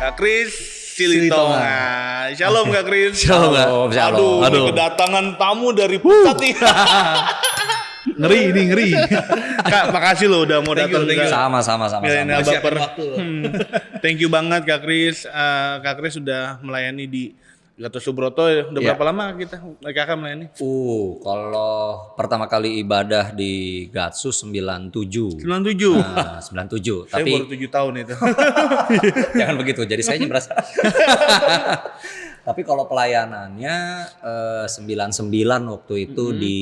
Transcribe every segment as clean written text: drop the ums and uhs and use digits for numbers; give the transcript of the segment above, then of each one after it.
Kak Kris Silitonga. Shalom Kak Kris. Shalom, Kak. Aduh, kedatangan tamu dari pusat nih. Ngeri. Kak, makasih loh udah mau datang. Sama-sama. Milenial Baper. Waktu. Thank you banget Kak Kris. Kak Kris sudah melayani di Gatot Subroto. Udah berapa lama kakak melayani? Kalau pertama kali ibadah di Gatsu 97. 97. Nah, 97. Saya Tapi baru 7 tahun itu. jangan begitu. Jadi saya merasa. Tapi kalau pelayanannya 99 waktu itu di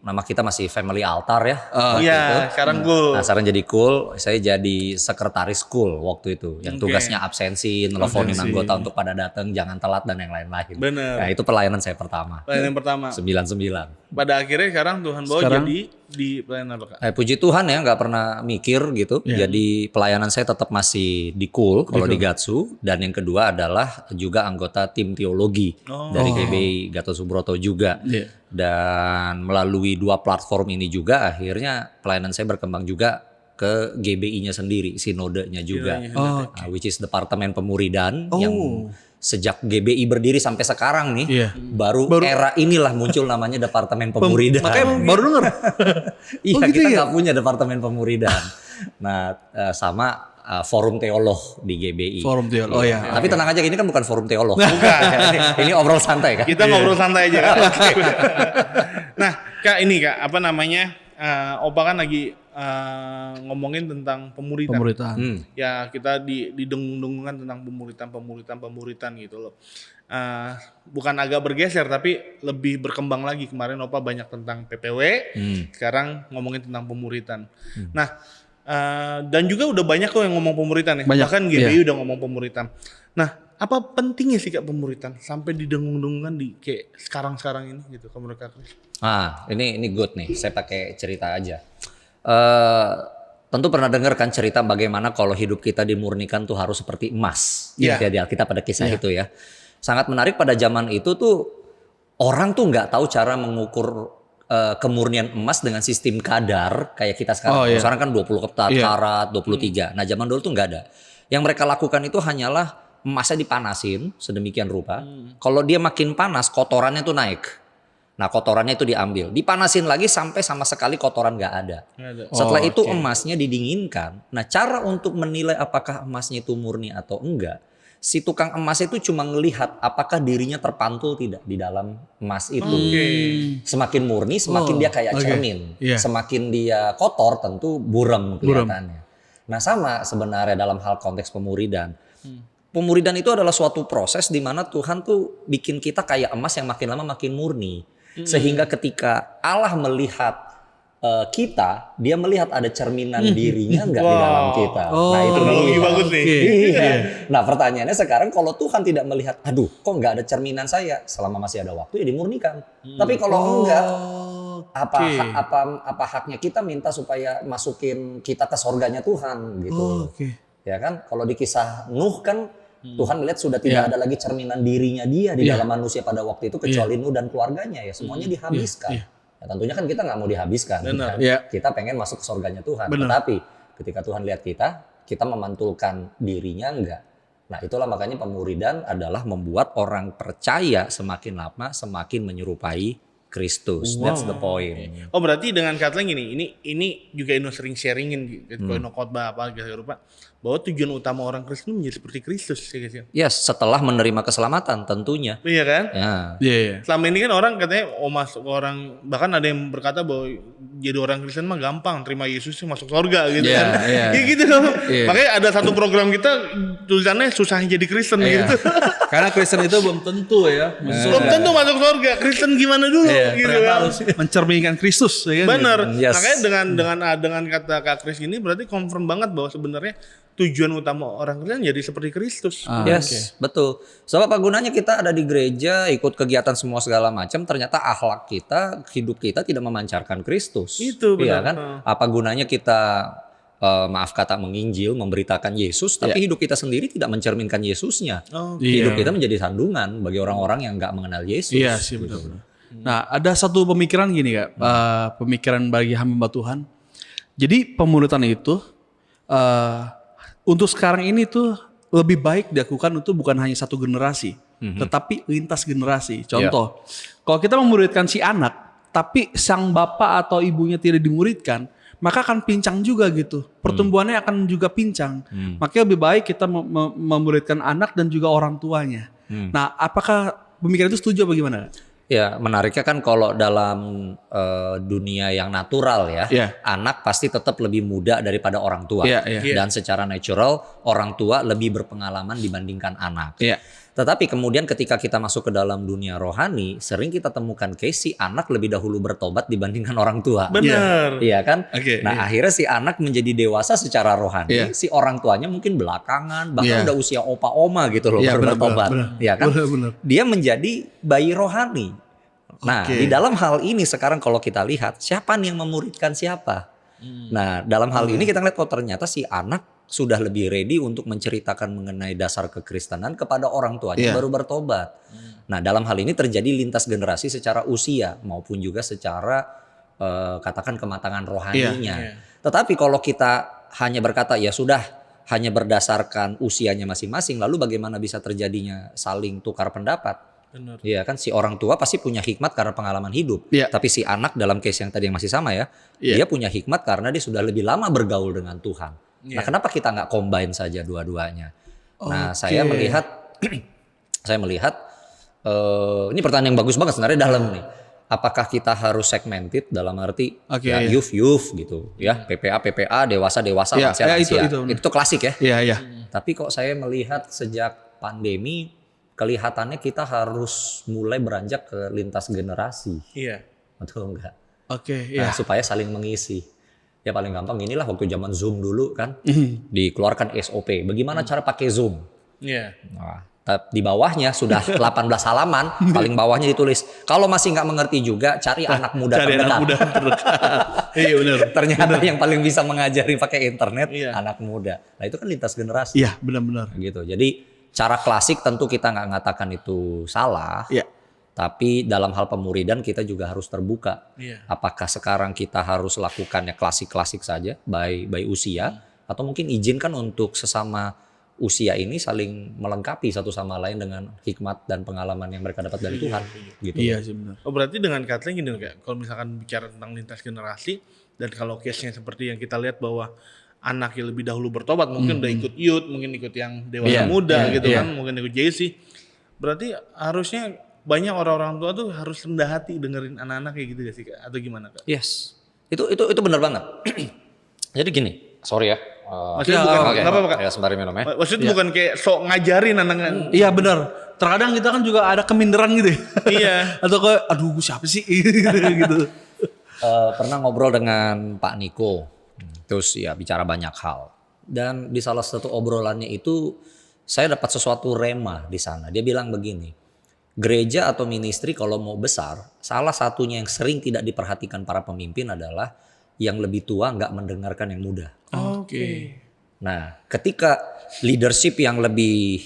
nama kita masih Family Altar ya. Iya, sekarang Cool. Nah, sekarang jadi Cool. Saya jadi sekretaris Cool waktu itu. Yang tugasnya absensi, nelfonin anggota untuk pada datang, jangan telat dan yang lain-lain. Bener. Nah, itu pelayanan saya pertama. Pelayanan pertama. 99. Pada akhirnya sekarang Tuhan bawa jadi di pelayanan apa Kak? Puji Tuhan ya, nggak pernah mikir gitu. Jadi pelayanan saya tetap masih di Cool kalau di Gatsu. Dan yang kedua adalah juga anggota tim teologi dari GBI Gatot Subroto juga. Dan melalui dua platform ini juga akhirnya pelayanan saya berkembang juga ke GBI-nya sendiri, sinodenya juga. Which is Departemen Pemuridan yang sejak GBI berdiri sampai sekarang nih, baru era inilah muncul namanya Departemen Pemuridan. Makanya baru denger. Iya, kita nggak punya Departemen Pemuridan. Nah, sama forum teolog di GBI. Forum teolog. Tapi tenang aja, ini kan bukan forum teolog. Ini obrol santai kan. Kita ngobrol santai aja Kak. Nah, Kak ini Kak, apa namanya? Opa kan lagi ngomongin tentang pemuritan. Ya kita didengung-dengungkan tentang pemuritan gitu loh. Bukan agak bergeser tapi lebih berkembang lagi. Kemarin Opa banyak tentang PPW, sekarang ngomongin tentang pemuritan. Nah, dan juga udah banyak kok yang ngomong pemuritan ya. Bahkan GBI udah ngomong pemuritan. Nah, apa pentingnya sih Kak pemuritan sampai didengung-dengungkan di kayak sekarang ini gitu menurut Kak Kris? Ini good nih. Saya pakai cerita aja. Tentu pernah dengar kan cerita bagaimana kalau hidup kita dimurnikan tuh harus seperti emas. Gitu ya di Alkitab pada kisah itu ya. Sangat menarik pada zaman itu tuh orang tuh nggak tahu cara mengukur kemurnian emas dengan sistem kadar kayak kita sekarang. Sekarang kan 20 karat, 23. Nah zaman dulu tuh nggak ada. Yang mereka lakukan itu hanyalah emasnya dipanasin sedemikian rupa. Kalau dia makin panas, kotorannya tuh naik. Nah kotorannya itu diambil, dipanasin lagi sampai sama sekali kotoran nggak ada. Setelah itu emasnya didinginkan. Nah cara untuk menilai apakah emasnya itu murni atau enggak, si tukang emas itu cuma ngelihat apakah dirinya terpantul tidak di dalam emas itu. Semakin murni, semakin dia kayak cermin. Semakin dia kotor, tentu buram kelihatannya. Nah sama sebenarnya dalam hal konteks pemuridan. Pemuridan itu adalah suatu proses di mana Tuhan tuh bikin kita kayak emas yang makin lama makin murni. Sehingga ketika Allah melihat kita, dia melihat ada cerminan dirinya enggak di dalam kita. Nah itu bagus nih. Nah pertanyaannya sekarang kalau Tuhan tidak melihat, aduh kok enggak ada cerminan saya, selama masih ada waktu ya dimurnikan. Tapi kalau enggak, apa haknya kita minta supaya masukin kita ke surganya Tuhan gitu. Ya kan, kalau di kisah Nuh kan Tuhan melihat sudah tidak ada lagi cerminan dirinya dia di dalam manusia pada waktu itu kecuali Nuh dan keluarganya ya semuanya dihabiskan. Ya, tentunya kan kita nggak mau dihabiskan. Kan? Kita pengen masuk ke surganya Tuhan. Tetapi ketika Tuhan lihat kita memantulkan dirinya enggak. Nah itulah makanya pemuridan adalah membuat orang percaya semakin lama semakin menyerupai Kristus. That's the point. Oh berarti dengan kata lain ini juga Ino sering sharingin gitu. Kalau Ino khotbah apa gitu lupa. Bahwa tujuan utama orang Kristen menjadi seperti Kristus ya guys ya. Yes, setelah menerima keselamatan tentunya. Iya kan? Ya. Selama ini kan orang katanya masuk orang, bahkan ada yang berkata bahwa jadi orang Kristen mah gampang, terima Yesus masuk surga gitu kan. Ya gitu loh. Makanya ada satu program kita tulisannya susahnya jadi Kristen gitu. Karena Kristen itu belum tentu ya. Belum tentu masuk surga. Kristen gimana dulu gitu kan. Harus mencerminkan Kristus ya kan. Benar. Yes. Makanya dengan kata Kak Kris ini berarti confirm banget bahwa sebenarnya tujuan utama orang Kristen jadi seperti Kristus. Betul. Sebab apa gunanya kita ada di gereja, ikut kegiatan semua segala macam, ternyata akhlak kita, hidup kita tidak memancarkan Kristus. Itu benar. Iya kan? Apa gunanya kita maaf kata menginjil, memberitakan Yesus, tapi hidup kita sendiri tidak mencerminkan Yesusnya. Hidup kita menjadi sandungan bagi orang-orang yang nggak mengenal Yesus. Iya sih betul. Nah ada satu pemikiran gini Kak, pemikiran bagi hamba Tuhan. Jadi pemuritan itu untuk sekarang ini tuh lebih baik dilakukan itu bukan hanya satu generasi, tetapi lintas generasi. Contoh, kalau kita memuridkan si anak, tapi sang bapak atau ibunya tidak dimuridkan, maka akan pincang juga gitu. Pertumbuhannya akan juga pincang. Makanya lebih baik kita memuridkan anak dan juga orang tuanya. Nah, apakah pemikiran itu setuju apa gimana? Ya, menariknya kan kalau dalam dunia yang natural ya, anak pasti tetap lebih muda daripada orang tua. Dan secara natural, orang tua lebih berpengalaman dibandingkan anak. Tetapi kemudian ketika kita masuk ke dalam dunia rohani, sering kita temukan case si anak lebih dahulu bertobat dibandingkan orang tua. Benar. Iya kan? Akhirnya si anak menjadi dewasa secara rohani, si orang tuanya mungkin belakangan, bahkan udah usia opa-oma gitu loh baru bertobat. Iya kan? Dia menjadi bayi rohani. Nah, di dalam hal ini sekarang kalau kita lihat, siapa nih yang memuridkan siapa? Nah, dalam hal ini kita lihat ternyata si anak sudah lebih ready untuk menceritakan mengenai dasar kekristenan kepada orang tuanya baru bertobat. Nah, dalam hal ini terjadi lintas generasi secara usia maupun juga secara katakan kematangan rohaninya. Tetapi kalau kita hanya berkata ya sudah hanya berdasarkan usianya masing-masing, lalu bagaimana bisa terjadinya saling tukar pendapat? Iya kan, si orang tua pasti punya hikmat karena pengalaman hidup. Tapi si anak dalam case yang tadi yang masih sama ya, dia punya hikmat karena dia sudah lebih lama bergaul dengan Tuhan. Nah, kenapa kita nggak combine saja dua-duanya? Nah, saya melihat ini pertanyaan yang bagus banget sebenarnya dalam nih. Apakah kita harus segmented dalam arti youth gitu ya, PPA dewasa lansia. Itu klasik ya. Tapi kok saya melihat sejak pandemi kelihatannya kita harus mulai beranjak ke lintas generasi. Betul enggak? Nah, supaya saling mengisi. Ya paling gampang inilah waktu zaman Zoom dulu kan, dikeluarkan SOP. Bagaimana cara pakai Zoom? Nah, di bawahnya sudah 18 halaman, paling bawahnya ditulis. Kalau masih nggak mengerti juga, cari anak muda terdekat. Iya benar. Ternyata yang paling bisa mengajari pakai internet anak muda. Nah itu kan lintas generasi. Iya benar-benar. Gitu. Jadi cara klasik tentu kita nggak mengatakan itu salah. Tapi dalam hal pemuridan kita juga harus terbuka. Apakah sekarang kita harus lakukannya klasik-klasik saja by usia, atau mungkin izinkan untuk sesama usia ini saling melengkapi satu sama lain dengan hikmat dan pengalaman yang mereka dapat dari Tuhan. Gitu. Iya sih benar. Oh berarti dengan katanya gini kayak kalau misalkan bicara tentang lintas generasi dan kalau case-nya seperti yang kita lihat bahwa anak yang lebih dahulu bertobat mungkin udah ikut youth, mungkin ikut yang dewasa muda gitu kan, mungkin ikut JC. Berarti harusnya banyak orang-orang tua tuh harus rendah hati dengerin anak-anak kayak gitu gak sih Kak? Atau gimana Kak? Yes. Itu benar banget. Jadi gini, sorry ya. Maksudnya bukan nggak apa-apa Kak? Ya sembari minum ya. Maksudnya bukan kayak sok ngajarin anak-anak. Iya benar. Terkadang kita kan juga ada keminderan gitu ya. Iya. Atau kayak aduh siapa sih gitu. Pernah ngobrol dengan Pak Niko. Terus ya bicara banyak hal. Dan di salah satu obrolannya itu saya dapat sesuatu rema di sana. Dia bilang begini. Gereja atau ministry kalau mau besar, salah satunya yang sering tidak diperhatikan para pemimpin adalah yang lebih tua nggak mendengarkan yang muda. Nah, ketika leadership yang lebih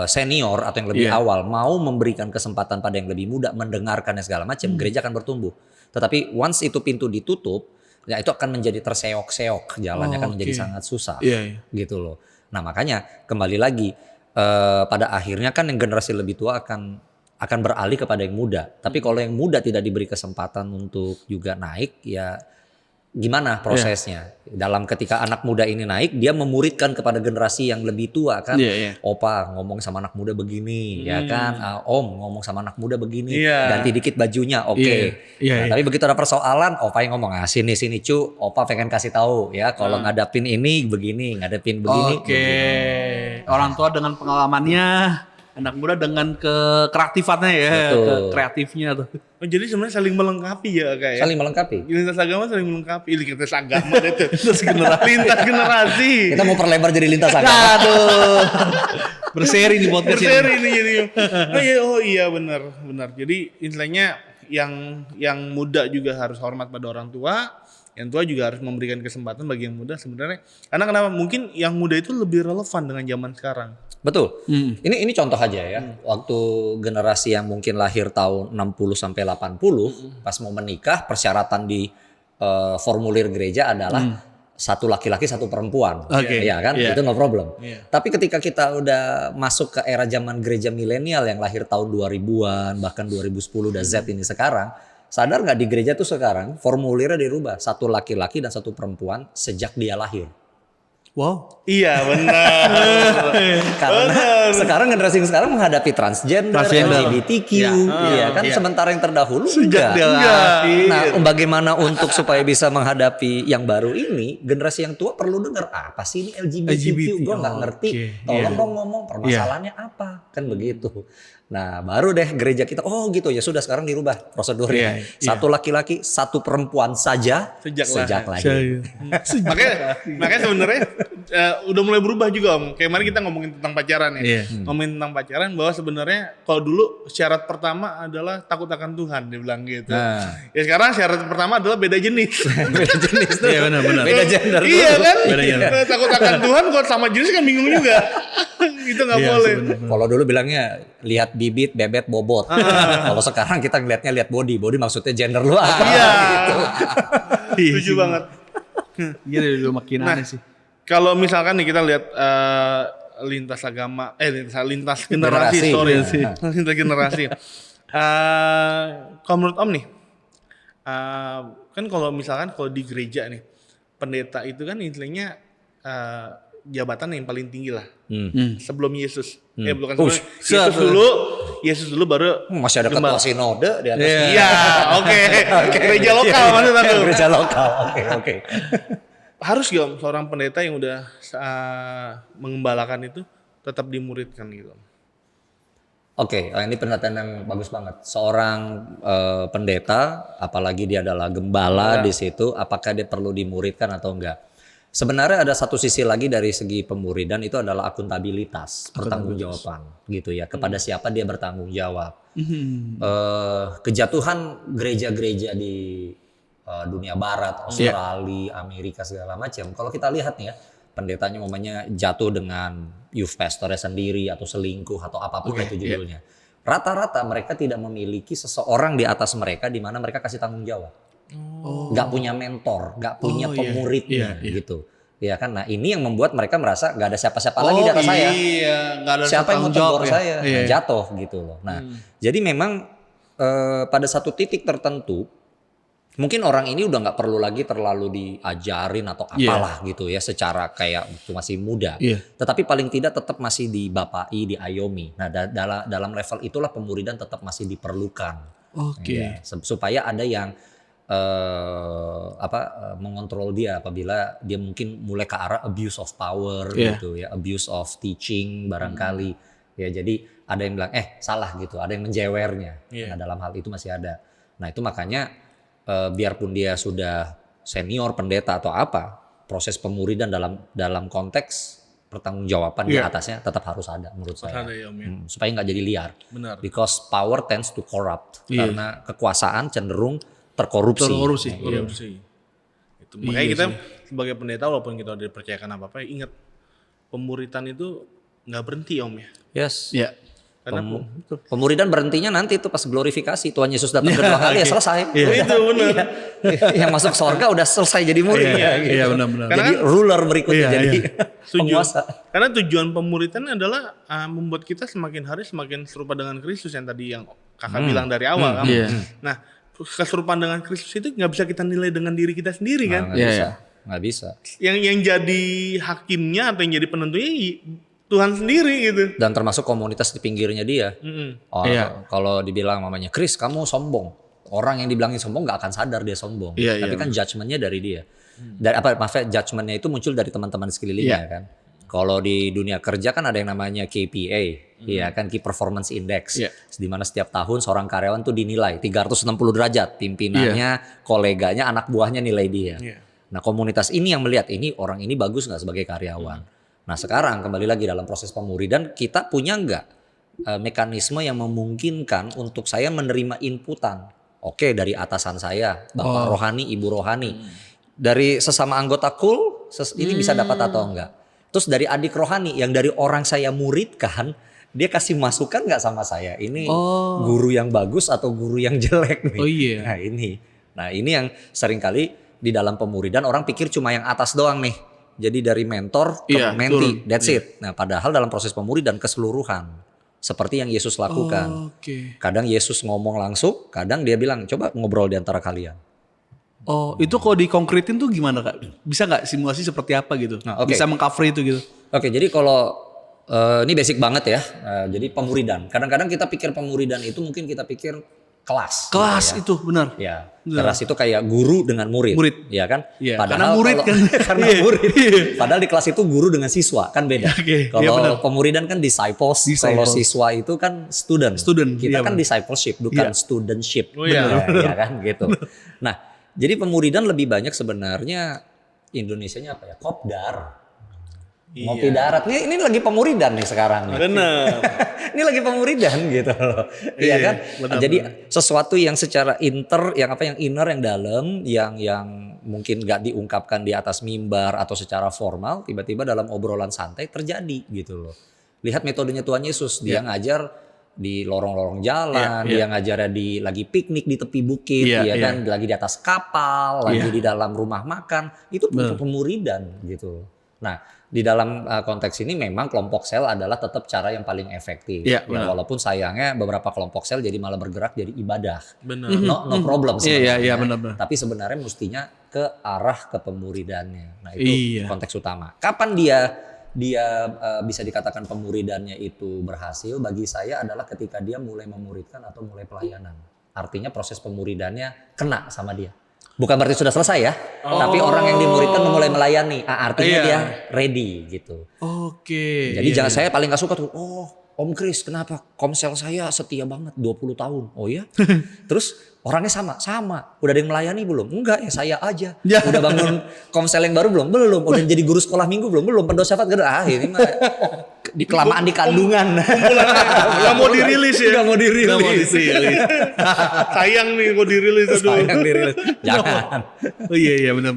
senior atau yang lebih awal mau memberikan kesempatan pada yang lebih muda mendengarkan dan segala macam, gereja akan bertumbuh. Tetapi once itu pintu ditutup, ya itu akan menjadi terseok-seok, jalannya akan menjadi sangat susah, gitu loh. Nah makanya kembali lagi pada akhirnya kan yang generasi lebih tua akan beralih kepada yang muda. Tapi kalau yang muda tidak diberi kesempatan untuk juga naik, ya gimana prosesnya? Dalam ketika anak muda ini naik, dia memuridkan kepada generasi yang lebih tua kan. Opa ngomong sama anak muda begini, ya kan. Om ngomong sama anak muda begini, ganti dikit bajunya, tapi begitu ada persoalan, opa yang ngomong, sini cu, opa pengen kasih tahu ya. Kalau ngadapin ini begini, ngadapin begini. Orang tua dengan pengalamannya, anak muda dengan kreatifannya ya, kreatifnya tuh. Oh, jadi sebenarnya saling melengkapi ya kayak. Saling melengkapi. Lintas agama saling melengkapi. Lintas agama itu. Lintas generasi. Kita mau perlebar jadi lintas agama. Aduh. Berseri nih podcast ini. Berseri nih jadi. Oh iya benar. Jadi istilahnya yang muda juga harus hormat pada orang tua. Yang tua juga harus memberikan kesempatan bagi yang muda sebenarnya. Karena kenapa? Mungkin yang muda itu lebih relevan dengan zaman sekarang. Betul. Ini contoh aja ya. Waktu generasi yang mungkin lahir tahun 60 sampai 80, pas mau menikah, persyaratan di formulir gereja adalah satu laki-laki satu perempuan, Oke. ya kan, Iya. itu no problem. Iya. Tapi ketika kita udah masuk ke era zaman gereja milenial yang lahir tahun 2000-an, bahkan 2010 udah Z ini sekarang, sadar nggak di gereja tuh sekarang formulirnya dirubah, satu laki-laki dan satu perempuan sejak dia lahir. Wow. Iya benar. Karena sekarang generasi yang sekarang menghadapi transgender, LGBTQ, ya kan. Sementara yang terdahulu Sejak dia Enggak. lahir. Nah, bagaimana untuk supaya bisa menghadapi yang baru ini, generasi yang tua perlu dengar apa sih ini LGBTQ? Gue nggak ngerti. Tolong dong ngomong permasalahannya apa, kan begitu. Nah, baru deh gereja kita, oh gitu ya sudah sekarang dirubah prosedurnya. Satu laki-laki, satu perempuan saja sejak lahir. makanya sebenarnya udah mulai berubah juga Om. Kayak kemarin kita ngomongin tentang pacaran ya. Ngomongin tentang pacaran bahwa sebenarnya kalau dulu syarat pertama adalah takut akan Tuhan, dia bilang gitu. Ya sekarang syarat pertama adalah beda jenis. Beda jenis tuh. Iya benar-benar. Beda gender tuh. Iya kan? Beda gender. Takut akan Tuhan kalau sama jenis kan bingung juga. Itu nggak boleh. Kalau dulu bilangnya lihat bibit, bebet, bobot. Kalau sekarang kita ngelihatnya lihat body. Body maksudnya gender lu apa. Iya. Iya Setuju sih. banget. Iya udah makin aneh sih. Kalau misalkan nih kita lihat lintas agama, lintas generasi, Generasi. lintas generasi. Kalau menurut Om nih, kan kalau misalkan kalau di gereja nih, pendeta itu kan istilahnya jabatan yang paling tinggi lah, sebelum Yesus. Bukan sebelum Yesus dulu baru. Masih ada ketua sinode di atas. Iya, oke. Gereja lokal maksud aku. Gereja lokal, oke. Harus gak Om, seorang pendeta yang udah mengembalakan itu tetap dimuridkan gitu? Oke, ini pernyataan yang bagus banget. Seorang pendeta, apalagi dia adalah gembala di situ, apakah dia perlu dimuridkan atau enggak? Sebenarnya ada satu sisi lagi dari segi pemuridan itu adalah akuntabilitas, pertanggungjawaban gitu ya. Kepada siapa dia bertanggung jawab. Kejatuhan gereja-gereja di dunia barat, Australia, Amerika segala macam. Kalau kita lihat nih ya, pendetanya umpamanya jatuh dengan youth pastornya sendiri atau selingkuh atau apapun itu judulnya. Rata-rata mereka tidak memiliki seseorang di atas mereka di mana mereka kasih tanggung jawab. Nggak punya mentor, nggak punya pemuridnya gitu. Ya kan, nah ini yang membuat mereka merasa nggak ada siapa-siapa lagi di atas saya. Nggak ada Siapa yang mau tegur saya? Iya. Jatuh gitu loh. Nah, jadi memang pada satu titik tertentu mungkin orang ini udah nggak perlu lagi terlalu diajarin atau apalah gitu ya, secara kayak masih muda. Tetapi paling tidak tetap masih dibapai, diayomi. Nah, dalam level itulah pemuridan tetap masih diperlukan. Ya, supaya ada yang mengontrol dia apabila dia mungkin mulai ke arah abuse of power gitu ya, abuse of teaching barangkali. Ya, jadi ada yang bilang salah gitu, ada yang menjewernya. Nah, dalam hal itu masih ada. Nah, itu makanya biarpun dia sudah senior pendeta atau apa, proses pemuridan dalam konteks pertanggungjawaban di atasnya tetap harus ada menurut saya. Ada ya, Om, ya. Supaya nggak jadi liar. Benar. Because power tends to corrupt. Karena kekuasaan cenderung terkorupsi. Itu makanya kita sebagai pendeta walaupun kita udah dipercayakan apa-apa, ingat pemuritan itu nggak berhenti Om ya. Yes. Iya. Karena Pemuridan berhentinya nanti itu pas glorifikasi. Tuhan Yesus datang kedua kali ya selesai. itu benar. Yang masuk surga udah selesai jadi murid. Iya benar-benar. Jadi ruler berikutnya jadi penguasa. Karena tujuan pemuritan adalah membuat kita semakin hari semakin serupa dengan Kristus yang tadi yang kakak bilang dari awal kan. Nah, keserupaan dengan Kristus itu nggak bisa kita nilai dengan diri kita sendiri kan. Nggak bisa. Yang jadi hakimnya atau yang jadi penentunya Tuhan sendiri gitu. Dan termasuk komunitas di pinggirnya dia. Kalau dibilang mamanya, Chris kamu sombong. Orang yang dibilangin sombong nggak akan sadar dia sombong. Tapi kan judgementnya dari dia. Dan judgementnya itu muncul dari teman-teman sekelilingnya kan. Kalau di dunia kerja kan ada yang namanya KPI, ya kan, Key Performance Index, di mana setiap tahun seorang karyawan tuh dinilai 360 derajat, pimpinannya, koleganya, anak buahnya nilai dia. Nah, komunitas ini yang melihat orang ini bagus nggak sebagai karyawan. Nah, sekarang kembali lagi dalam proses pemuridan, kita punya nggak mekanisme yang memungkinkan untuk saya menerima inputan, dari atasan saya, bapak rohani, ibu rohani, dari sesama anggota ini bisa dapat atau enggak. Terus dari adik rohani yang dari orang saya muridkan, dia kasih masukan nggak sama saya? Ini guru yang bagus atau guru yang jelek nih? Nah ini yang seringkali di dalam pemuridan orang pikir cuma yang atas doang nih. Jadi dari mentor ke menti, that's it. Nah, padahal dalam proses pemuridan keseluruhan. Seperti yang Yesus lakukan. Kadang Yesus ngomong langsung, kadang dia bilang, coba ngobrol di antara kalian. Oh, itu kalau dikonkretin tuh gimana Kak? Bisa nggak simulasi seperti apa gitu? Nah, Bisa mengcover itu gitu? Oke, jadi kalau ini basic banget ya. Jadi pemuridan. Kadang-kadang kita pikir pemuridan itu mungkin kita pikir kelas. Kelas gitu ya. itu benar. Ya, kelas itu kayak guru dengan murid. Ya kan? Ya, Padahal karena murid kan. karena murid. Padahal di kelas itu guru dengan siswa kan beda. Kalau pemuridan kan disciples. Kalau siswa itu kan student. Kita kan discipleship bukan studentship. Ya kan gitu. Nah, jadi pemuridan lebih banyak sebenarnya Indonesianya apa ya? Kopdar. Ngopi darat. Ini lagi pemuridan nih sekarang. Benar. Ini lagi pemuridan gitu loh. Iya kan? Jadi sesuatu yang secara yang inner, yang dalam, yang mungkin gak diungkapkan di atas mimbar atau secara formal, tiba-tiba dalam obrolan santai terjadi gitu loh. Lihat metodenya Tuhan Yesus, dia ngajar di lorong-lorong jalan, dia ngajar lagi piknik di tepi bukit, kan, lagi di atas kapal, lagi di dalam rumah makan, itu pemuridan gitu. Nah, di dalam konteks ini memang kelompok sel adalah tetap cara yang paling efektif. Walaupun sayangnya beberapa kelompok sel jadi malah bergerak jadi ibadah. No problem sebenarnya. Benar. Tapi sebenarnya mestinya ke arah kepemuridannya. Nah, itu konteks utama. Kapan dia bisa dikatakan pemuridannya itu berhasil? Bagi saya adalah ketika dia mulai memuridkan atau mulai pelayanan. Artinya proses pemuridannya kena sama dia. Bukan berarti sudah selesai ya, tapi orang yang dimuridkan mulai melayani, artinya dia ready gitu. Jadi jangan saya paling gak suka tuh, Om Kris kenapa komsel saya setia banget 20 tahun, oh ya? Terus orangnya sama, udah ada yang melayani belum? Enggak ya saya aja. Udah bangun komsel yang baru belum? Belum. Udah jadi guru sekolah minggu belum? Belum. Pendosa Syafat ini mah di kelamaan di kandungan. Gak mau dirilis ya? Gak mau dirilis. Sayang nih kok dirilis. Sayang dirilis. Jangan. Oh iya benar.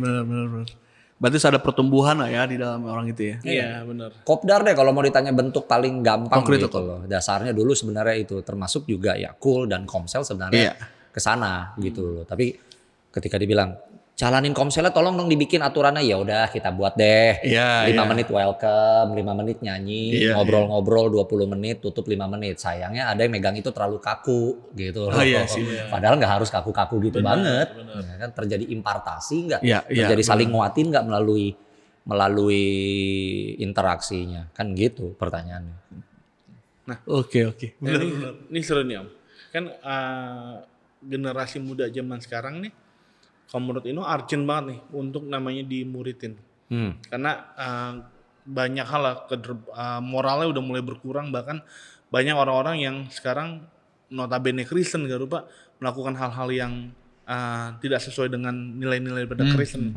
Berarti ada pertumbuhan lah ya di dalam orang itu ya. Iya benar. Kopdar deh kalau mau ditanya bentuk paling gampang gitu loh. Dasarnya dulu sebenarnya itu termasuk juga ya Cool dan Komsel sebenarnya kesana gitu loh. Tapi ketika dibilang jalanin komselnya tolong dong dibikin aturannya, ya udah kita buat deh. 5 menit welcome, 5 menit nyanyi, ngobrol-ngobrol 20 menit, tutup 5 menit. Sayangnya ada yang megang itu terlalu kaku gitu loh. Padahal nggak harus kaku-kaku gitu banget. Ya kan terjadi impartasi nggak? Terjadi saling nguatin nggak melalui interaksinya? Kan gitu pertanyaannya. Nah, oke. Ini seru nih Om. Kan generasi muda zaman sekarang nih, kalau menurut Ino urgent banget nih untuk namanya dimuridin. Karena banyak hal lah, moralnya udah mulai berkurang, bahkan banyak orang-orang yang sekarang notabene Kristen gak lupa melakukan hal-hal yang tidak sesuai dengan nilai-nilai pada Kristen.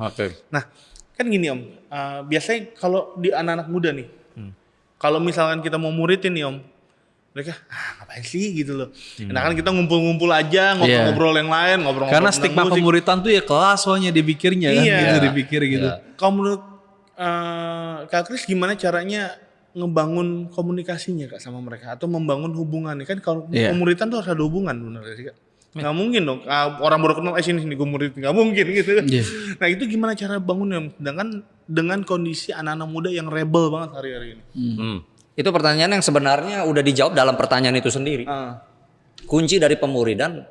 Nah kan gini Om, biasanya kalau di anak-anak muda nih, kalau misalkan kita mau muridin nih Om, mereka ngapain sih gitu loh. Nah kan kita ngumpul-ngumpul aja, ngobrol-ngobrol yang lain, ngobrol-ngobrol. Karena stigma pemuritan tuh ya kelas soalnya dipikirnya kan, dipikir gitu. Kalau menurut Kak Kris gimana caranya ngebangun komunikasinya Kak sama mereka atau membangun hubungannya? Kan kalau pemuritan tuh harus ada hubungan benar sih Kak. Nggak mungkin dong orang baru kenal sini gue murid, nggak mungkin gitu kan. Nah itu gimana cara bangunnya? Sedangkan dengan kondisi anak-anak muda yang rebel banget hari-hari ini. Itu pertanyaan yang sebenarnya udah dijawab dalam pertanyaan itu sendiri. Kunci dari pemuridan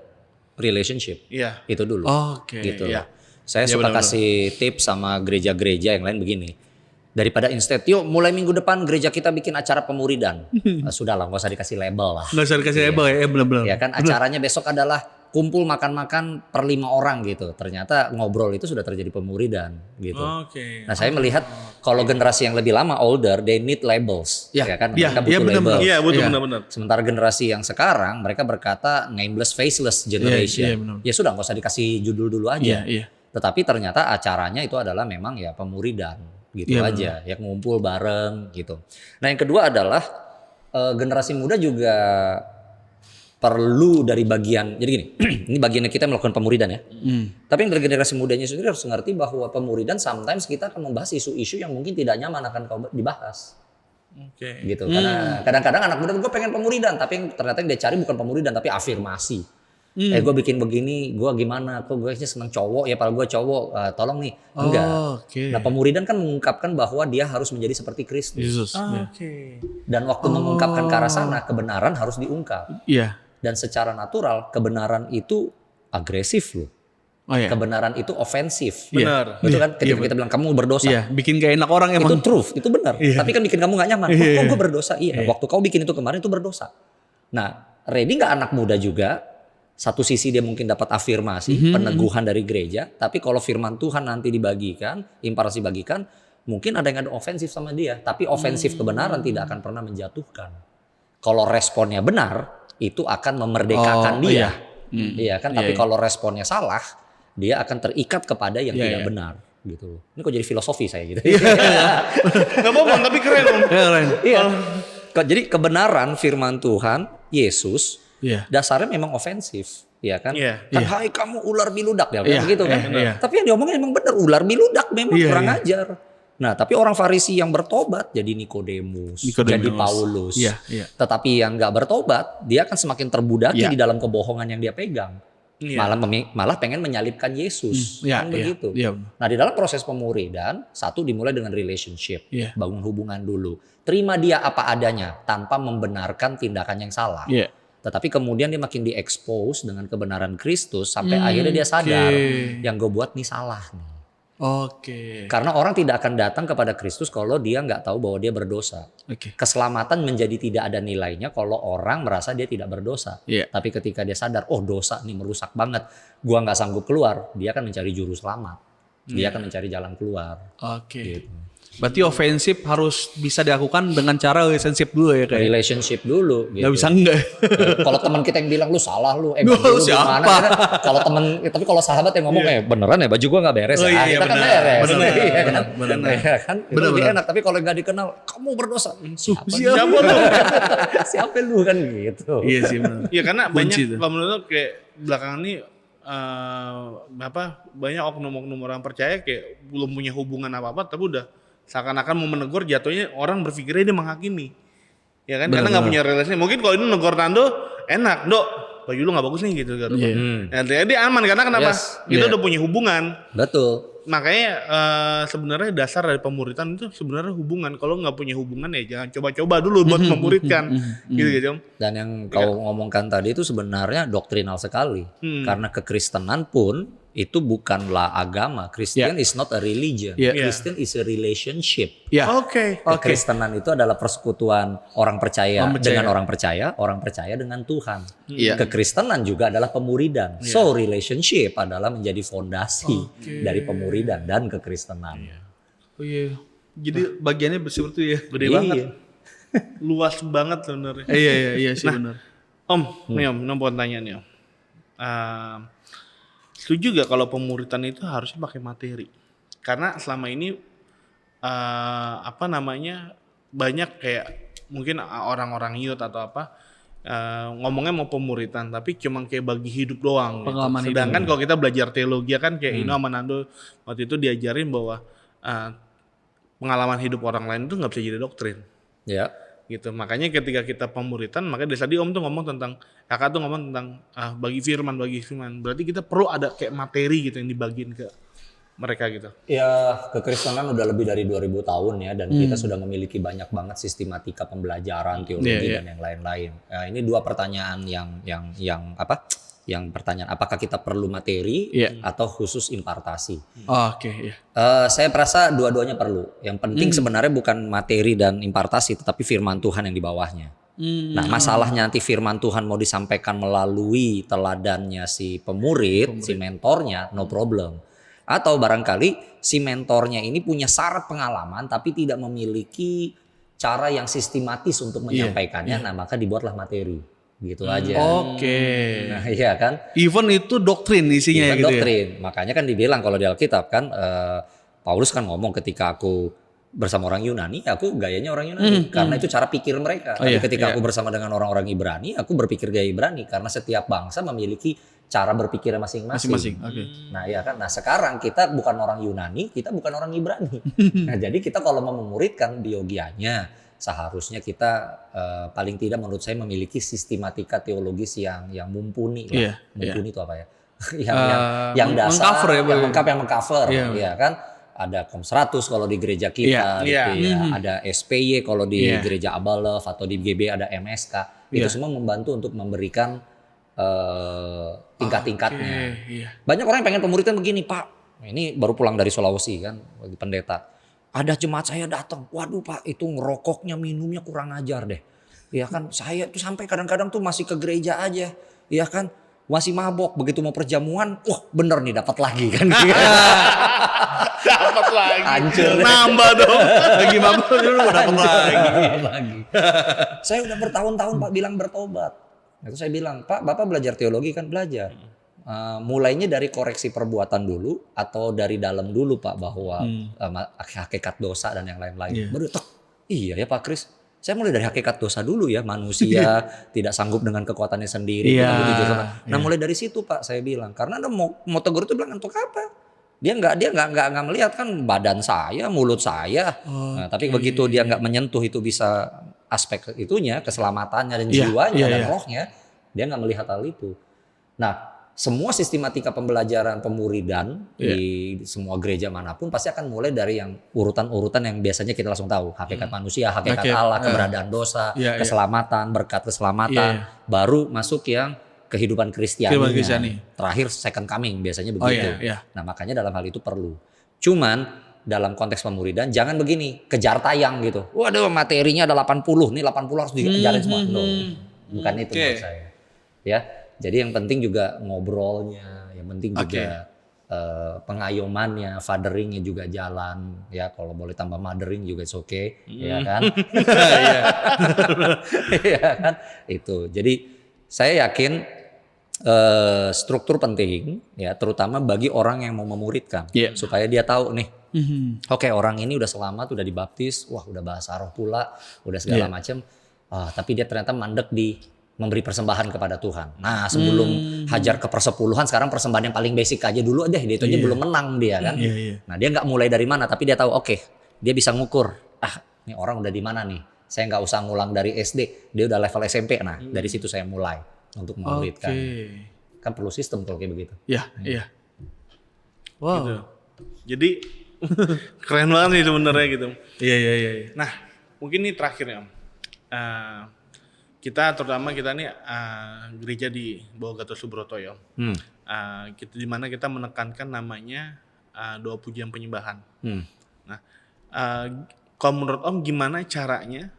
relationship. Itu dulu. Gitu. Saya suka kasih tips sama gereja-gereja yang lain begini. Daripada instead, yuk mulai minggu depan gereja kita bikin acara pemuridan. Sudahlah, gak usah dikasih label lah. Gak usah dikasih label ya, benar-benar. Ya kan acaranya besok adalah kumpul makan-makan per 5 orang gitu. Ternyata ngobrol itu sudah terjadi pemuridan gitu. Nah saya melihat kalau generasi yang lebih lama older, they need labels. Ya kan mereka butuh labels. Iya benar. Sementara generasi yang sekarang mereka berkata nameless faceless generation. Ya sudah gak usah dikasih judul dulu aja. Tetapi ternyata acaranya itu adalah memang ya pemuridan gitu aja. Ya ngumpul bareng gitu. Nah yang kedua adalah generasi muda juga perlu dari bagian, jadi gini, ini bagiannya kita melakukan pemuridan ya. Tapi yang dari generasi mudanya sendiri harus ngerti bahwa pemuridan sometimes kita akan membahas isu-isu yang mungkin tidak nyaman akan dibahas. Gitu. Karena kadang-kadang anak muda gue pengen pemuridan, tapi ternyata yang dia cari bukan pemuridan tapi afirmasi. Gue bikin begini, gue gimana? Kok gue seneng cowok ya, padahal gue cowok. Tolong nih, enggak. Nah, pemuridan kan mengungkapkan bahwa dia harus menjadi seperti Kristus. Dan waktu mengungkapkan ke arah sana, kebenaran harus diungkap. Dan secara natural, kebenaran itu agresif loh. Kebenaran itu ofensif. Benar. Betul kan? Ketika kita bilang kamu berdosa. Bikin gak enak orang emang. Itu truth, itu benar. Tapi kan bikin kamu gak nyaman. Kok gue berdosa? Iya. Waktu kau bikin itu kemarin itu berdosa. Nah, Reddy gak anak muda juga. Satu sisi dia mungkin dapat afirmasi, peneguhan dari gereja. Tapi kalau firman Tuhan nanti dibagikan, imparasi bagikan, mungkin ada yang ada ofensif sama dia. Tapi ofensif kebenaran tidak akan pernah menjatuhkan. Kalau responnya benar, itu akan memerdekakan dia. Iya kan? Tapi kalau responnya salah, dia akan terikat kepada yang tidak benar. Gitu. Ini kok jadi filosofi saya gitu. Gak apa-apa, tapi keren Om. Iya. Jadi kebenaran firman Tuhan, Yesus, dasarnya memang ofensif, ya kan? Kan hai kamu ular biludak ya, begitu kan? Tapi yang diomongin memang benar, ular biludak memang kurang ajar. Nah, tapi orang Farisi yang bertobat jadi Nikodemus, jadi Paulus. Tetapi yang nggak bertobat, dia akan semakin terbudaki di dalam kebohongan yang dia pegang. Malah pengen menyalibkan Yesus, kan begitu. Nah, di dalam proses pemuridan, satu dimulai dengan relationship, bangun hubungan dulu, terima dia apa adanya tanpa membenarkan tindakan yang salah. Tetapi kemudian dia makin diekspos dengan kebenaran Kristus sampai akhirnya dia sadar yang gue buat nih salah nih. Karena orang tidak akan datang kepada Kristus kalau dia nggak tahu bahwa dia berdosa. Keselamatan menjadi tidak ada nilainya kalau orang merasa dia tidak berdosa. Tapi ketika dia sadar, oh dosa nih merusak banget, gua nggak sanggup keluar, dia akan mencari juru selamat. Dia akan mencari jalan keluar. Gitu. Berarti ofensif harus bisa dilakukan dengan cara relationship dulu ya kayak. Relationship dulu. Gitu. Gak bisa enggak. Kalau teman kita yang bilang lu salah lu, lu gimana? Kalau teman, tapi kalau sahabat yang ngomong beneran ya baju gua nggak beres. Kita kan beres. Bener. Kan? Bener. Lebih enak. Tapi kalau nggak dikenal, kamu berdosa. Siapa lu? Siapa lu kan gitu. Iya sih benar. Iya karena banyak kalau menurut kayak belakangan ini banyak oknum-oknum orang percaya kayak belum punya hubungan apa-apa tapi udah seakan-akan mau menegur, jatuhnya orang berpikirnya dia menghakimi, ya kan? Karena nggak punya relasi. Mungkin kalau ini negor Nando enak, Dok, baju lu nggak bagus nih gitu kan. Nah, dia aman karena kenapa? Kita udah punya hubungan. Betul. Makanya sebenarnya dasar dari pemuritan itu sebenarnya hubungan. Kalau nggak punya hubungan ya jangan coba-coba dulu buat memuridkan, gitu. Dan yang kau ngomongkan tadi itu sebenarnya doktrinal sekali. Karena kekristenan pun itu bukanlah agama. Christian is not a religion. Christian is a relationship. Kekristenan itu adalah persekutuan orang percaya dengan orang percaya dengan Tuhan. Kekristenan juga adalah pemuridan. So relationship adalah menjadi fondasi dari pemuridan dan kekristenan. Jadi bagiannya seperti itu ya. Gede banget. Luas banget sebenarnya. Iya sih benar. Om, nih Om, mau tanya nih Om. Setuju gak kalau pemuritan itu harusnya pakai materi? Karena selama ini banyak kayak mungkin orang-orang youth atau apa ngomongnya mau pemuritan tapi cuma kayak bagi hidup doang. Gitu. Sedangkan kalau kita belajar teologi kan kayak Ino sama Nando waktu itu diajarin bahwa pengalaman hidup orang lain itu nggak bisa jadi doktrin. Gitu. Makanya ketika kita pemuritan, makanya dari tadi Om tuh ngomong tentang, kakak tuh ngomong tentang bagi firman. Berarti kita perlu ada kayak materi gitu yang dibagiin ke mereka gitu. Ya, kekristenan udah lebih dari 2000 tahun ya, dan kita sudah memiliki banyak banget sistematika pembelajaran, teologi dan yang lain-lain. Nah, ini dua pertanyaan yang pertanyaan apakah kita perlu materi atau khusus impartasi. Saya merasa dua-duanya perlu. Yang penting sebenarnya bukan materi dan impartasi, tetapi firman Tuhan yang di bawahnya. Nah, masalahnya nanti firman Tuhan mau disampaikan melalui teladannya si pemurid, si mentornya, no problem. Atau barangkali si mentornya ini punya syarat pengalaman tapi tidak memiliki cara yang sistematis untuk menyampaikannya. Nah, maka dibuatlah materi. Gitu aja. Nah, iya kan? Even itu doktrin isinya gitu doktrin. Makanya kan dibilang kalau di Alkitab kan Paulus kan ngomong ketika aku bersama orang Yunani, aku gayanya orang Yunani karena itu cara pikir mereka. Tapi ketika aku bersama dengan orang-orang Ibrani, aku berpikir gaya Ibrani karena setiap bangsa memiliki cara berpikirnya masing-masing. Nah, iya kan? Nah, sekarang kita bukan orang Yunani, kita bukan orang Ibrani. Nah, jadi kita kalau mau memuridkan biogianya, seharusnya kita paling tidak menurut saya memiliki sistematika teologis yang mumpuni lah. Mumpuni itu apa ya? yang dasar, yang mengcover, ya kan? Ada Kom 100 kalau di gereja kita, gitu ya. Ada SPY kalau di gereja Abalev atau di GB ada MSK. Itu semua membantu untuk memberikan tingkat-tingkatnya. Banyak orang yang pengen pemuridan begini, Pak. Ini baru pulang dari Sulawesi kan, bagi pendeta. Ada jemaat saya datang, waduh Pak, itu ngerokoknya, minumnya kurang ajar deh. Ya kan, saya tuh sampai kadang-kadang tuh masih ke gereja aja, ya kan, masih mabok. Begitu mau perjamuan, wah bener nih dapat lagi kan. Dapat lagi. Hancur. Nambah dong. Lagi mabuk dulu dapat lagi. Saya udah bertahun-tahun Pak bilang bertobat. Itu saya bilang, Pak, Bapak belajar teologi kan? Belajar. Mulainya dari koreksi perbuatan dulu atau dari dalam dulu Pak, bahwa hakikat dosa dan yang lain-lain. Baru iya ya Pak Kris. Saya mulai dari hakikat dosa dulu ya, manusia tidak sanggup dengan kekuatannya sendiri. Nah mulai dari situ Pak saya bilang, karena ada mau tegur itu bilang untuk apa? Dia nggak melihat kan badan saya, mulut saya. Nah, tapi begitu dia nggak menyentuh itu bisa aspek itunya, keselamatannya dan jiwanya dan rohnya, dia nggak melihat hal itu. Nah semua sistematika pembelajaran pemuridan di semua gereja manapun pasti akan mulai dari yang urutan-urutan yang biasanya kita langsung tahu. Hakikat manusia, hakikat Allah, keberadaan dosa, keselamatan, berkat keselamatan. Baru masuk yang kehidupan Kristiani. Terakhir second coming biasanya begitu. Nah makanya dalam hal itu perlu. Cuman dalam konteks pemuridan jangan begini, kejar tayang gitu. Waduh materinya ada 80, nih 80 harus dikejarin semua. Bukan itu menurut saya. Ya. Jadi yang penting juga ngobrolnya, yang penting juga pengayomannya, fatheringnya juga jalan. Ya kalau boleh tambah mothering juga it's okay, ya kan? Ya kan? Itu. Jadi saya yakin struktur penting, ya terutama bagi orang yang mau memuridkan, supaya dia tahu nih. Oke, orang ini udah selamat, udah dibaptis, wah udah bahasa roh pula, udah segala macam. Tapi dia ternyata mandek di memberi persembahan kepada Tuhan. Nah sebelum hajar ke persepuluhan, sekarang persembahan yang paling basic aja dulu deh. Dia itu aja belum menang dia kan. Nah dia nggak mulai dari mana, tapi dia tahu oke, dia bisa ngukur. Ini orang udah di mana nih. Saya nggak usah ngulang dari SD, dia udah level SMP. Nah dari situ saya mulai untuk memuridkan. Kan perlu sistem kalau kayak begitu. Iya. Wow. Gitu. Jadi keren banget nih sebenarnya gitu. Iya. Nah mungkin ini terakhir ya Om. Kita terutama kita nih gereja di bawah Gatot Subroto ya. Kita di mana kita menekankan namanya doa pujian penyembahan. Nah, kalau menurut Om gimana caranya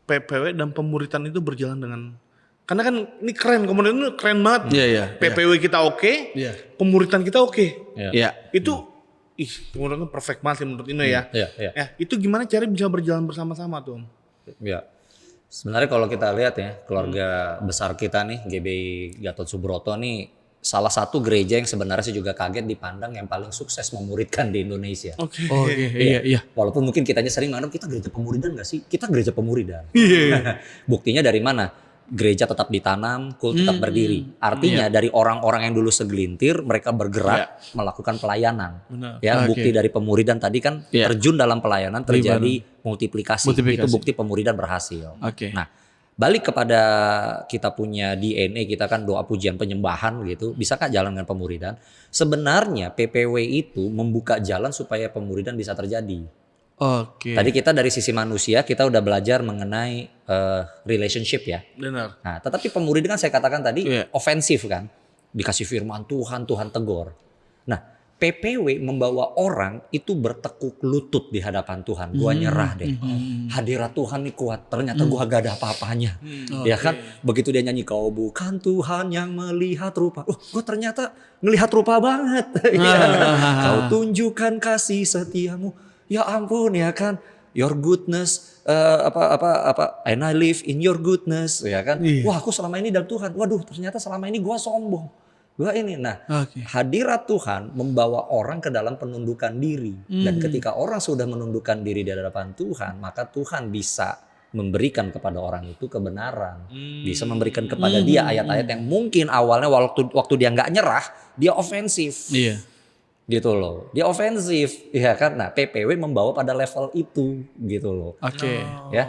PPW dan pemuridan itu berjalan dengan, karena kan ini keren, komunitas ini keren banget. PPW kita oke, pemuridan kita oke. Itu menurutnya perfect banget menurut Ino ya. Itu gimana cara bisa berjalan bersama-sama tuh Om? Sebenarnya kalau kita lihat ya, keluarga besar kita nih, GBI Gatot Subroto nih, salah satu gereja yang sebenarnya saya juga kaget dipandang yang paling sukses memuridkan di Indonesia. Iya. Walaupun mungkin kitanya sering menganggap kita gereja pemuridan nggak sih? Kita gereja pemuridan. Buktinya dari mana? Gereja tetap ditanam, kul tetap berdiri. Artinya dari orang-orang yang dulu segelintir, mereka bergerak melakukan pelayanan. Bukti dari pemuridan tadi kan terjun dalam pelayanan terjadi multiplikasi. Itu bukti pemuridan berhasil. Nah, balik kepada kita punya DNA, kita kan doa pujian penyembahan gitu. Bisakah jalan dengan pemuridan? Sebenarnya PPW itu membuka jalan supaya pemuridan bisa terjadi. Tadi kita dari sisi manusia kita udah belajar mengenai relationship ya. Benar. Nah, tetapi pemuridan kan saya katakan tadi ofensif kan. Dikasih firman Tuhan tegur. Nah, PPW membawa orang itu bertekuk lutut di hadapan Tuhan. Gua nyerah deh. Hadirat Tuhan nih kuat. Ternyata gua gak ada apa-apanya. Ya kan? Begitu dia nyanyi, kau bukan Tuhan yang melihat rupa. Gua ternyata ngelihat rupa banget. Kau tunjukkan kasih setiamu. Ya ampun ya kan, your goodness, and I live in your goodness, ya kan. Wah aku selama ini dalam Tuhan, waduh ternyata selama ini gua sombong, gua ini. Nah hadirat Tuhan membawa orang ke dalam penundukan diri. Dan ketika orang sudah menundukkan diri di hadapan Tuhan, maka Tuhan bisa memberikan kepada orang itu kebenaran. Bisa memberikan kepada dia ayat-ayat yang mungkin awalnya waktu dia nggak nyerah, dia ofensif. Gitu loh, dia ofensif, ya kan? Nah PPW membawa pada level itu, gitu loh. Ya,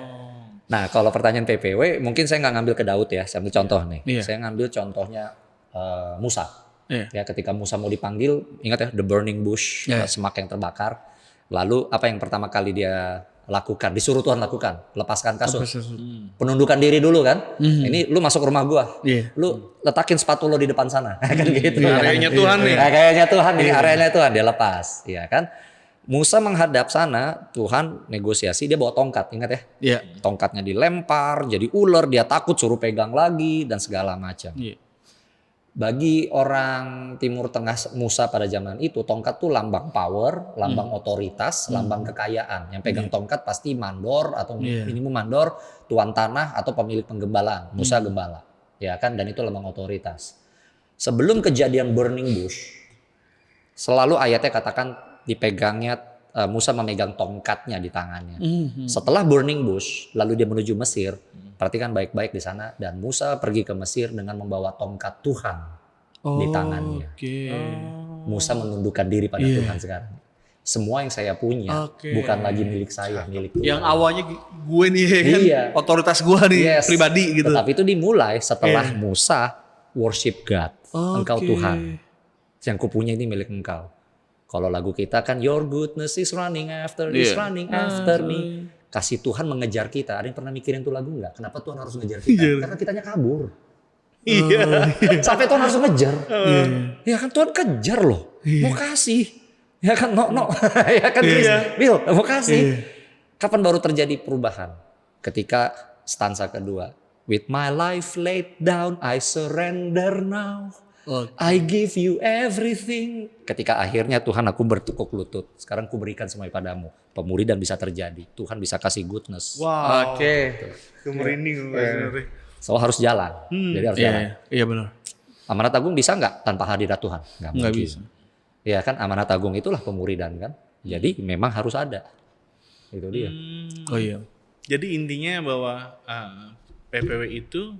Nah, kalau pertanyaan PPW, mungkin saya nggak ngambil ke Daud ya. Saya ambil contoh nih. Iya. Saya ngambil contohnya Musa. Iya. Ya, ketika Musa mau dipanggil, ingat ya, the burning bush, Iya. semak yang terbakar. Lalu apa yang pertama kali dia lakukan? Disuruh Tuhan lakukan, lepaskan kasut. Penundukan diri dulu kan. Ini lu masuk rumah gua. Iya. Lu letakin sepatu lo di depan sana. Kan gitu. Areanya Tuhan nih. Nah, kayaknya Tuhan ini areanya Tuhan, dia lepas, ya kan? Musa menghadap sana, Tuhan negosiasi, dia bawa tongkat, ingat ya? Iya. Tongkatnya dilempar, jadi ular, dia takut, suruh pegang lagi dan segala macam. Iya. Bagi orang Timur Tengah Musa pada zaman itu, tongkat tuh lambang power, lambang otoritas, lambang kekayaan. Yang pegang tongkat pasti mandor atau minimum mandor, tuan tanah atau pemilik penggembalaan. Musa gembala, ya kan? Dan itu lambang otoritas. Sebelum kejadian burning bush, selalu ayatnya katakan dipegangnya Musa memegang tongkatnya di tangannya. Setelah burning bush, lalu dia menuju Mesir. Perhatikan baik-baik di sana, dan Musa pergi ke Mesir dengan membawa tongkat Tuhan di tangannya. Musa menundukkan diri pada Tuhan sekarang. Semua yang saya punya bukan lagi milik saya, milik Tuhan. Yang awalnya gue nih kan, otoritas gue nih pribadi gitu. Tetapi itu dimulai setelah Musa worship God. Engkau Tuhan. Yang kupunya ini milik engkau. Kalau lagu kita kan your goodness is running after me. Kasih Tuhan mengejar kita. Ada yang pernah mikirin tuh lagu nggak? Kenapa Tuhan harus ngejar kita? Karena kitanya kabur. Sampai Tuhan harus ngejar. Ya kan Tuhan kejar loh. Mau kasih. Ya kan no. Ya kan Bill mau kasih. Kapan baru terjadi perubahan? Ketika stansa kedua. With my life laid down, I surrender now. I give you everything. Ketika akhirnya Tuhan, aku bertekuk lutut. Sekarang ku berikan semuanya padamu. Pemuridan bisa terjadi. Tuhan bisa kasih goodness. Wow. Kemerinding gue. So harus jalan. Jadi harus jalan. Iya benar. Amanat agung bisa nggak tanpa hadirat Tuhan? Nggak bisa. Ya kan, amanat agung itulah pemuridan kan. Jadi memang harus ada. Itu dia. Oh iya. Jadi intinya bahwa PPW itu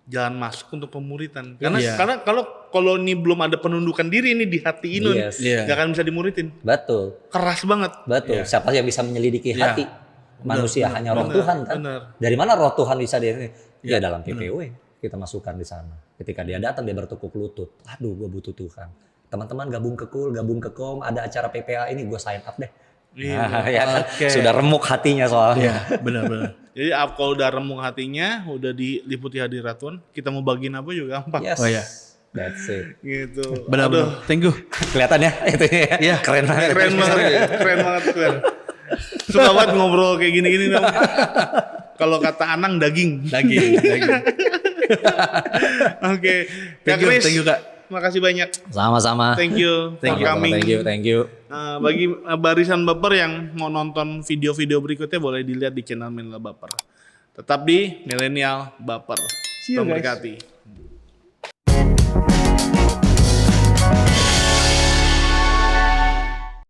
jalan masuk untuk pemuritan. Karena kalau ini belum ada penundukan diri ini di hati Inun, nggak akan bisa dimuritin. Betul. Keras banget. Betul. Siapa yang bisa menyelidiki hati manusia? Hanya roh Tuhan kan. Dari mana roh Tuhan bisa ya dalam PPW kita masukkan di sana. Ketika dia datang dia bertekuk lutut. Aduh, gue butuh Tuhan. Teman-teman gabung ke KUL, gabung ke KOM, ada acara PPA ini gue sign up deh. Ya kan? Sudah remuk hatinya soalnya. Benar-benar. Jadi kalau udah remuk hatinya, udah diliputi hadirat Tuhan, kita mau bagiin apa juga gampang. Yes. Oh ya. That's it. Gitu. Benar-benar. Thank you. Kelihatan ya itu ya. Iya. Keren banget. Keren banget. Suka banget ngobrol kayak gini-gini. Kalau kata Anang daging. Oke. Kak Kris. Thank you Kak. Makasih banyak. Sama-sama. Thank you for coming. Thank you. Bagi barisan baper yang mau nonton video-video berikutnya boleh dilihat di channel Milenial Baper. Tetap di Milenial Baper. Memberkati.